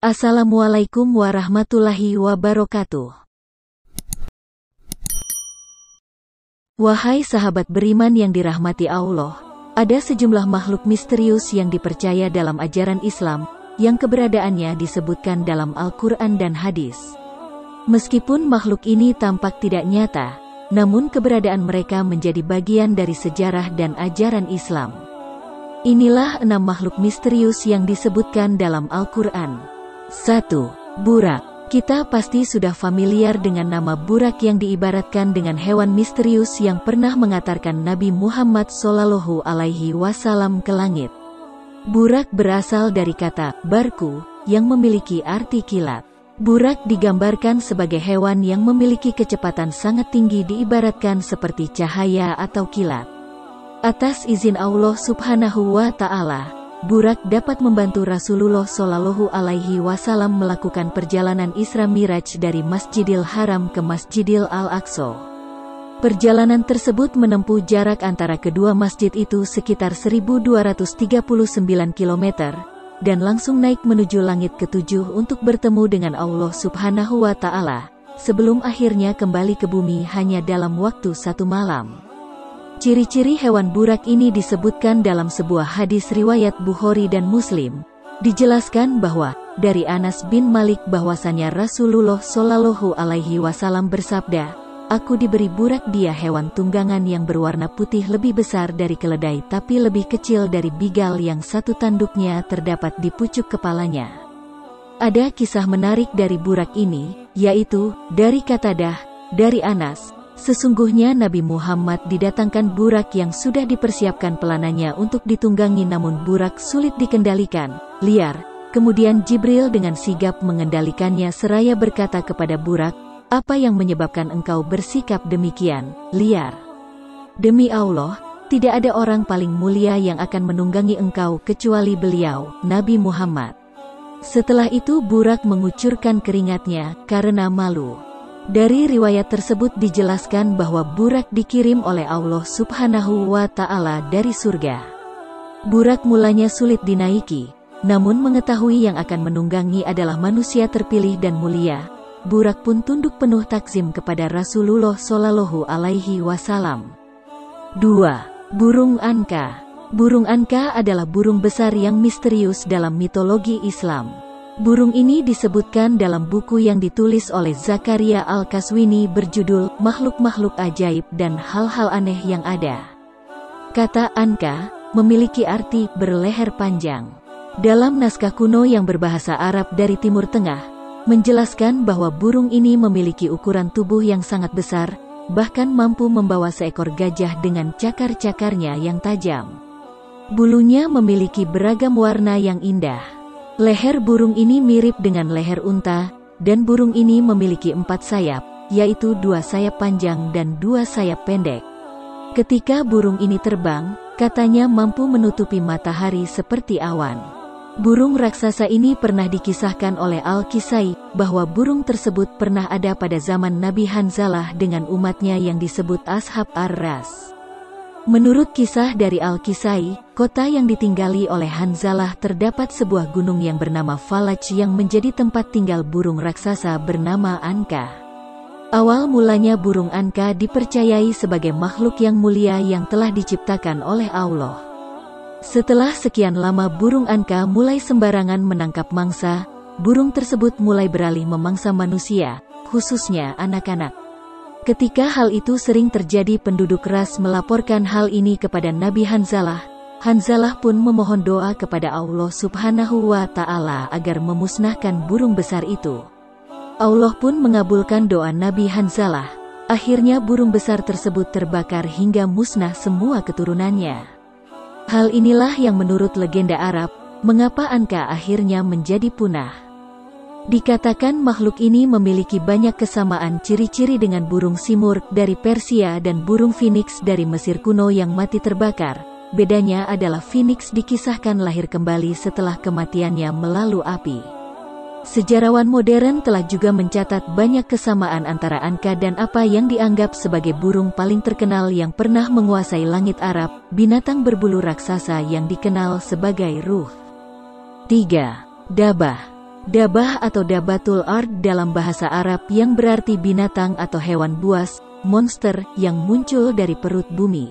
Assalamualaikum warahmatullahi wabarakatuh. Wahai sahabat beriman yang dirahmati Allah, ada sejumlah makhluk misterius yang dipercaya dalam ajaran Islam, yang keberadaannya disebutkan dalam Al-Quran dan hadis. Meskipun makhluk ini tampak tidak nyata, namun keberadaan mereka menjadi bagian dari sejarah dan ajaran Islam. Inilah 6 makhluk misterius yang disebutkan dalam Al-Quran. 1. Burak. Kita pasti sudah familiar dengan nama burak yang diibaratkan dengan hewan misterius yang pernah mengantarkan Nabi Muhammad SAW ke langit. Burak berasal dari kata barku, yang memiliki arti kilat. Burak digambarkan sebagai hewan yang memiliki kecepatan sangat tinggi, diibaratkan seperti cahaya atau kilat. Atas izin Allah Subhanahu wa Ta'ala, burak dapat membantu Rasulullah SAW melakukan perjalanan Isra Miraj dari Masjidil Haram ke Masjidil Al-Aqsa. Perjalanan tersebut menempuh jarak antara kedua masjid itu sekitar 1239 km, dan langsung naik menuju langit ke-7 untuk bertemu dengan Allah Subhanahu wa Ta'ala, sebelum akhirnya kembali ke bumi hanya dalam waktu 1 malam. Ciri-ciri hewan burak ini disebutkan dalam sebuah hadis riwayat Bukhari dan Muslim. Dijelaskan bahwa dari Anas bin Malik bahwasannya Rasulullah SAW bersabda, "Aku diberi burak, dia hewan tunggangan yang berwarna putih lebih besar dari keledai tapi lebih kecil dari bigal yang satu tanduknya terdapat di pucuk kepalanya." Ada kisah menarik dari burak ini, yaitu dari Qatadah, dari Anas. Sesungguhnya Nabi Muhammad didatangkan burak yang sudah dipersiapkan pelananya untuk ditunggangi, namun burak sulit dikendalikan, liar. Kemudian Jibril dengan sigap mengendalikannya seraya berkata kepada burak, "Apa yang menyebabkan engkau bersikap demikian, liar? Demi Allah, tidak ada orang paling mulia yang akan menunggangi engkau kecuali beliau, Nabi Muhammad." Setelah itu burak mengucurkan keringatnya karena malu. Dari riwayat tersebut dijelaskan bahwa burak dikirim oleh Allah Subhanahu wa Ta'ala dari surga. Burak mulanya sulit dinaiki, namun mengetahui yang akan menunggangi adalah manusia terpilih dan mulia, burak pun tunduk penuh takzim kepada Rasulullah SAW. 2. Burung Anka. Burung Anka adalah burung besar yang misterius dalam mitologi Islam. Burung ini disebutkan dalam buku yang ditulis oleh Zakaria Al-Kaswini berjudul Makhluk-Makhluk Ajaib dan Hal-Hal Aneh yang Ada. Kata Anka memiliki arti berleher panjang. Dalam naskah kuno yang berbahasa Arab dari Timur Tengah, menjelaskan bahwa burung ini memiliki ukuran tubuh yang sangat besar, bahkan mampu membawa seekor gajah dengan cakar-cakarnya yang tajam. Bulunya memiliki beragam warna yang indah. Leher burung ini mirip dengan leher unta, dan burung ini memiliki 4 sayap, yaitu 2 sayap panjang dan 2 sayap pendek. Ketika burung ini terbang, katanya mampu menutupi matahari seperti awan. Burung raksasa ini pernah dikisahkan oleh Al-Kisai, bahwa burung tersebut pernah ada pada zaman Nabi Hanzalah dengan umatnya yang disebut Ashab Ar-Ras. Menurut kisah dari Al-Kisai, kota yang ditinggali oleh Hanzalah terdapat sebuah gunung yang bernama Falaj yang menjadi tempat tinggal burung raksasa bernama Anka. Awal mulanya burung Anka dipercayai sebagai makhluk yang mulia yang telah diciptakan oleh Allah. Setelah sekian lama burung Anka mulai sembarangan menangkap mangsa, burung tersebut mulai beralih memangsa manusia, khususnya anak-anak. Ketika hal itu sering terjadi, penduduk Ras melaporkan hal ini kepada Nabi Hanzalah. Hanzalah pun memohon doa kepada Allah Subhanahu wa Ta'ala agar memusnahkan burung besar itu. Allah pun mengabulkan doa Nabi Hanzalah. Akhirnya burung besar tersebut terbakar hingga musnah semua keturunannya. Hal inilah yang menurut legenda Arab, mengapa Anka akhirnya menjadi punah. Dikatakan makhluk ini memiliki banyak kesamaan ciri-ciri dengan burung simurg dari Persia dan burung phoenix dari Mesir kuno yang mati terbakar. Bedanya adalah phoenix dikisahkan lahir kembali setelah kematiannya melalui api. Sejarawan modern telah juga mencatat banyak kesamaan antara Anka dan apa yang dianggap sebagai burung paling terkenal yang pernah menguasai langit Arab, binatang berbulu raksasa yang dikenal sebagai Ruh. 3. Dabah. Dabah atau dabatul ard dalam bahasa Arab yang berarti binatang atau hewan buas, monster yang muncul dari perut bumi.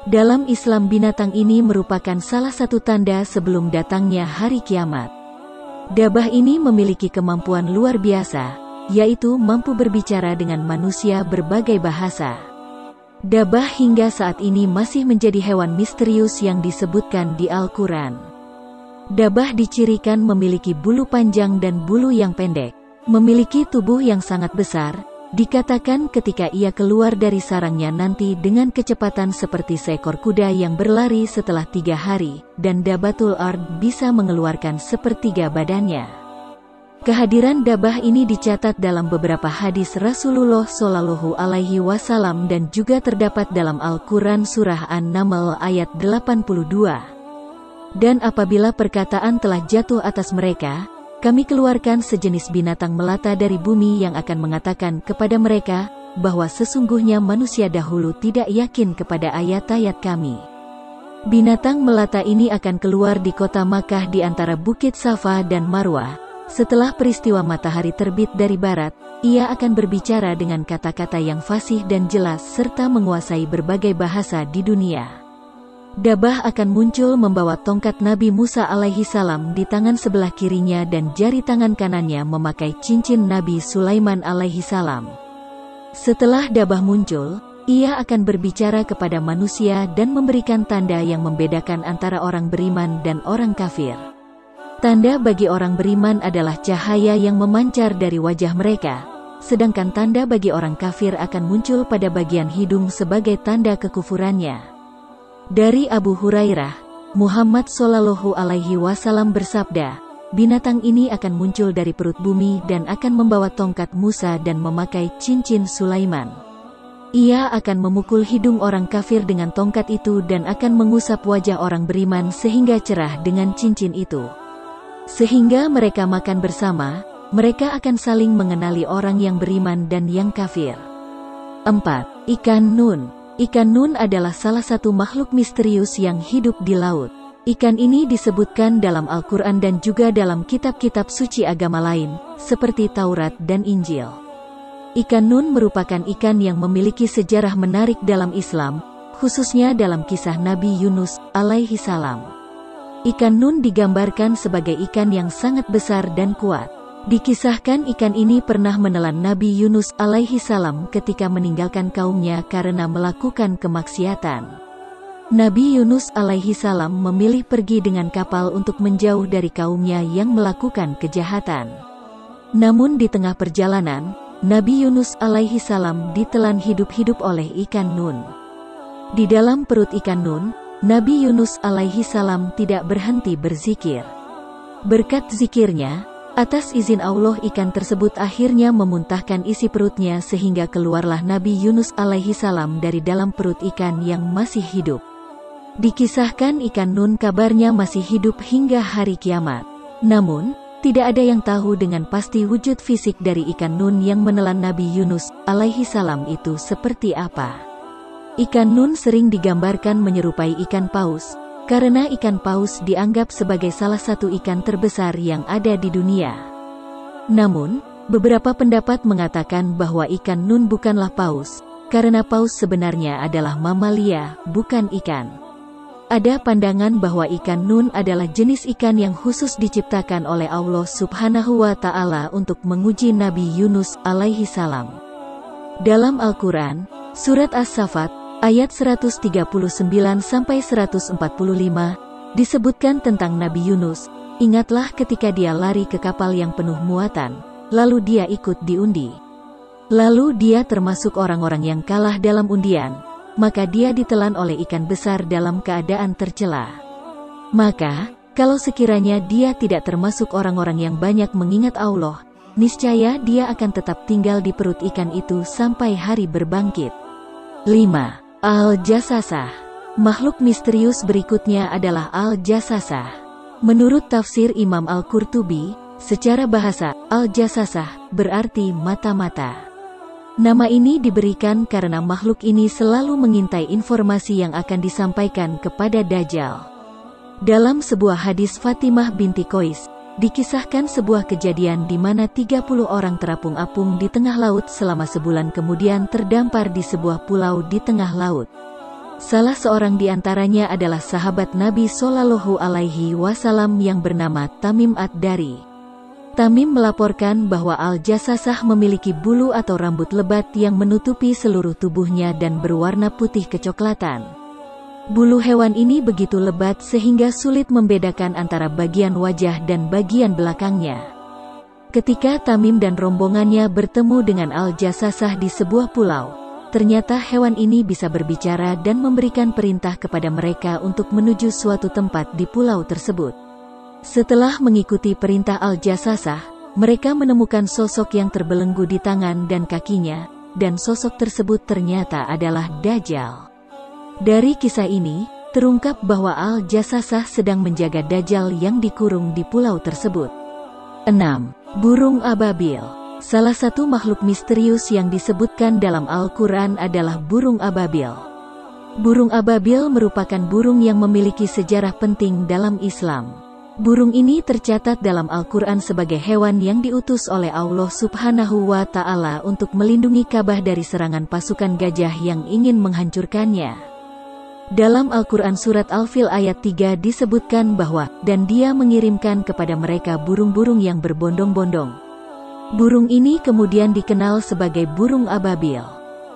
Dalam Islam binatang ini merupakan salah satu tanda sebelum datangnya hari kiamat. Dabah ini memiliki kemampuan luar biasa, yaitu mampu berbicara dengan manusia berbagai bahasa. Dabah hingga saat ini masih menjadi hewan misterius yang disebutkan di Al-Quran. Dabah dicirikan memiliki bulu panjang dan bulu yang pendek, memiliki tubuh yang sangat besar. Dikatakan ketika ia keluar dari sarangnya nanti dengan kecepatan seperti seekor kuda yang berlari setelah 3 hari, dan dabatul ard bisa mengeluarkan sepertiga badannya. Kehadiran dabah ini dicatat dalam beberapa hadis Rasulullah Shallallahu Alaihi Wasallam dan juga terdapat dalam Al-Quran Surah An-Naml ayat 82. Dan apabila perkataan telah jatuh atas mereka, kami keluarkan sejenis binatang melata dari bumi yang akan mengatakan kepada mereka, bahwa sesungguhnya manusia dahulu tidak yakin kepada ayat-ayat kami. Binatang melata ini akan keluar di kota Makkah di antara Bukit Safa dan Marwah. Setelah peristiwa matahari terbit dari barat, ia akan berbicara dengan kata-kata yang fasih dan jelas serta menguasai berbagai bahasa di dunia. Dabah akan muncul membawa tongkat Nabi Musa alaihi salam di tangan sebelah kirinya dan jari tangan kanannya memakai cincin Nabi Sulaiman alaihi salam. Setelah dabah muncul, ia akan berbicara kepada manusia dan memberikan tanda yang membedakan antara orang beriman dan orang kafir. Tanda bagi orang beriman adalah cahaya yang memancar dari wajah mereka, sedangkan tanda bagi orang kafir akan muncul pada bagian hidung sebagai tanda kekufurannya. Dari Abu Hurairah, Muhammad Shallallahu Alaihi Wasallam bersabda, binatang ini akan muncul dari perut bumi dan akan membawa tongkat Musa dan memakai cincin Sulaiman. Ia akan memukul hidung orang kafir dengan tongkat itu dan akan mengusap wajah orang beriman sehingga cerah dengan cincin itu. Sehingga mereka makan bersama, mereka akan saling mengenali orang yang beriman dan yang kafir. 4. Ikan Nun. Ikan nun adalah salah satu makhluk misterius yang hidup di laut. Ikan ini disebutkan dalam Al-Quran dan juga dalam kitab-kitab suci agama lain, seperti Taurat dan Injil. Ikan nun merupakan ikan yang memiliki sejarah menarik dalam Islam, khususnya dalam kisah Nabi Yunus alaihi salam. Ikan nun digambarkan sebagai ikan yang sangat besar dan kuat. Dikisahkan ikan ini pernah menelan Nabi Yunus alaihi salam ketika meninggalkan kaumnya karena melakukan kemaksiatan. Nabi Yunus alaihi salam memilih pergi dengan kapal untuk menjauh dari kaumnya yang melakukan kejahatan. Namun di tengah perjalanan, Nabi Yunus alaihi salam ditelan hidup-hidup oleh ikan nun. Di dalam perut ikan nun, Nabi Yunus alaihi salam tidak berhenti berzikir. Berkat zikirnya, atas izin Allah ikan tersebut akhirnya memuntahkan isi perutnya sehingga keluarlah Nabi Yunus alaihi salam dari dalam perut ikan yang masih hidup. Dikisahkan ikan nun kabarnya masih hidup hingga hari kiamat. Namun, tidak ada yang tahu dengan pasti wujud fisik dari ikan nun yang menelan Nabi Yunus alaihi salam itu seperti apa. Ikan nun sering digambarkan menyerupai ikan paus, karena ikan paus dianggap sebagai salah satu ikan terbesar yang ada di dunia. Namun, beberapa pendapat mengatakan bahwa ikan nun bukanlah paus, karena paus sebenarnya adalah mamalia, bukan ikan. Ada pandangan bahwa ikan nun adalah jenis ikan yang khusus diciptakan oleh Allah Subhanahu wa Ta'ala untuk menguji Nabi Yunus alaihi salam. Dalam Al-Quran, Surat As-Saffat, ayat 139-145, disebutkan tentang Nabi Yunus, ingatlah ketika dia lari ke kapal yang penuh muatan, lalu dia ikut diundi. Lalu dia termasuk orang-orang yang kalah dalam undian, maka dia ditelan oleh ikan besar dalam keadaan tercela. Maka, kalau sekiranya dia tidak termasuk orang-orang yang banyak mengingat Allah, niscaya dia akan tetap tinggal di perut ikan itu sampai hari berbangkit. 5. Al-Jassasah. Makhluk misterius berikutnya adalah Al-Jassasah. Menurut tafsir Imam Al-Qurtubi, secara bahasa, Al-Jassasah berarti mata-mata. Nama ini diberikan karena makhluk ini selalu mengintai informasi yang akan disampaikan kepada Dajjal. Dalam sebuah hadis Fatimah binti Qais, dikisahkan sebuah kejadian di mana 30 orang terapung-apung di tengah laut selama sebulan kemudian terdampar di sebuah pulau di tengah laut. Salah seorang di antaranya adalah sahabat Nabi Shallallahu Alaihi Wasallam yang bernama Tamim Ad-Dari. Tamim melaporkan bahwa Al-Jassasah memiliki bulu atau rambut lebat yang menutupi seluruh tubuhnya dan berwarna putih kecoklatan. Bulu hewan ini begitu lebat sehingga sulit membedakan antara bagian wajah dan bagian belakangnya. Ketika Tamim dan rombongannya bertemu dengan Al-Jassasah di sebuah pulau, ternyata hewan ini bisa berbicara dan memberikan perintah kepada mereka untuk menuju suatu tempat di pulau tersebut. Setelah mengikuti perintah Al-Jassasah, mereka menemukan sosok yang terbelenggu di tangan dan kakinya, dan sosok tersebut ternyata adalah Dajjal. Dari kisah ini, terungkap bahwa Al-Jassasah sedang menjaga Dajjal yang dikurung di pulau tersebut. 6. Burung ababil. Salah satu makhluk misterius yang disebutkan dalam Al-Quran adalah burung ababil. Burung ababil merupakan burung yang memiliki sejarah penting dalam Islam. Burung ini tercatat dalam Al-Quran sebagai hewan yang diutus oleh Allah Subhanahu wa Ta'ala untuk melindungi Ka'bah dari serangan pasukan gajah yang ingin menghancurkannya. Dalam Al-Quran Surat Al-Fil ayat 3 disebutkan bahwa, dan dia mengirimkan kepada mereka burung-burung yang berbondong-bondong. Burung ini kemudian dikenal sebagai burung ababil.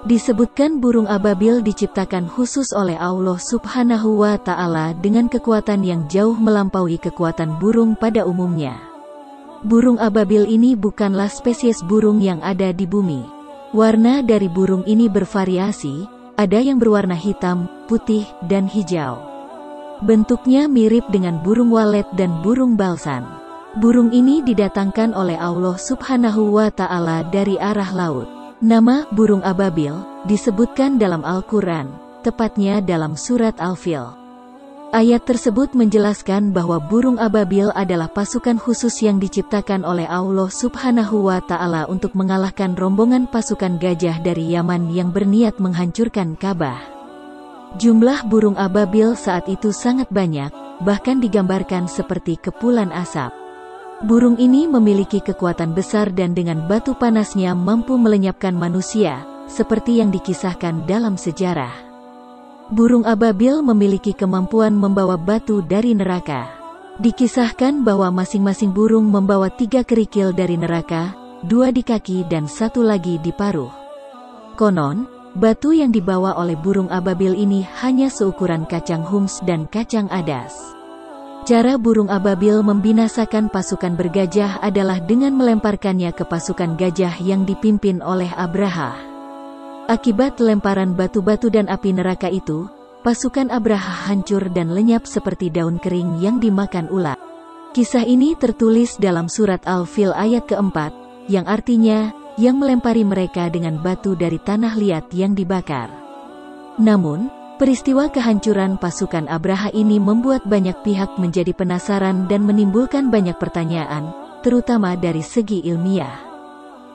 Disebutkan burung ababil diciptakan khusus oleh Allah Subhanahu wa Ta'ala dengan kekuatan yang jauh melampaui kekuatan burung pada umumnya. Burung ababil ini bukanlah spesies burung yang ada di bumi. Warna dari burung ini bervariasi. Ada yang berwarna hitam, putih, dan hijau. Bentuknya mirip dengan burung walet dan burung balsan. Burung ini didatangkan oleh Allah Subhanahu wa Ta'ala dari arah laut. Nama burung ababil disebutkan dalam Al-Quran, tepatnya dalam Surat Al-Fil. Ayat tersebut menjelaskan bahwa burung ababil adalah pasukan khusus yang diciptakan oleh Allah Subhanahu wa Ta'ala untuk mengalahkan rombongan pasukan gajah dari Yaman yang berniat menghancurkan Ka'bah. Jumlah burung ababil saat itu sangat banyak, bahkan digambarkan seperti kepulan asap. Burung ini memiliki kekuatan besar dan dengan batu panasnya mampu melenyapkan manusia, seperti yang dikisahkan dalam sejarah. Burung ababil memiliki kemampuan membawa batu dari neraka. Dikisahkan bahwa masing-masing burung membawa 3 kerikil dari neraka, 2 di kaki dan 1 lagi di paruh. Konon, batu yang dibawa oleh burung ababil ini hanya seukuran kacang hums dan kacang adas. Cara burung ababil membinasakan pasukan bergajah adalah dengan melemparkannya ke pasukan gajah yang dipimpin oleh Abraha. Akibat lemparan batu-batu dan api neraka itu, pasukan Abraha hancur dan lenyap seperti daun kering yang dimakan ulat. Kisah ini tertulis dalam Surat Al-Fil ayat keempat, yang artinya, yang melempari mereka dengan batu dari tanah liat yang dibakar. Namun, peristiwa kehancuran pasukan Abraha ini membuat banyak pihak menjadi penasaran dan menimbulkan banyak pertanyaan, terutama dari segi ilmiah.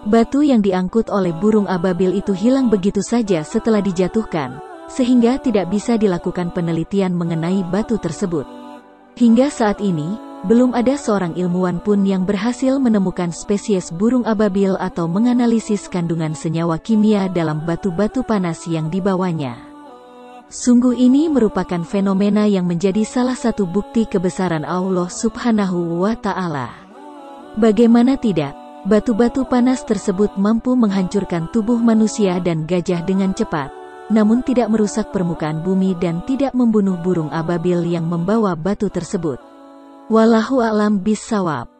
Batu yang diangkut oleh burung ababil itu hilang begitu saja setelah dijatuhkan, sehingga tidak bisa dilakukan penelitian mengenai batu tersebut. Hingga saat ini, belum ada seorang ilmuwan pun yang berhasil menemukan spesies burung ababil atau menganalisis kandungan senyawa kimia dalam batu-batu panas yang dibawanya. Sungguh ini merupakan fenomena yang menjadi salah satu bukti kebesaran Allah Subhanahu wa Ta'ala. Bagaimana tidak? Batu-batu panas tersebut mampu menghancurkan tubuh manusia dan gajah dengan cepat, namun tidak merusak permukaan bumi dan tidak membunuh burung ababil yang membawa batu tersebut. Wallahu a'lam bishawab.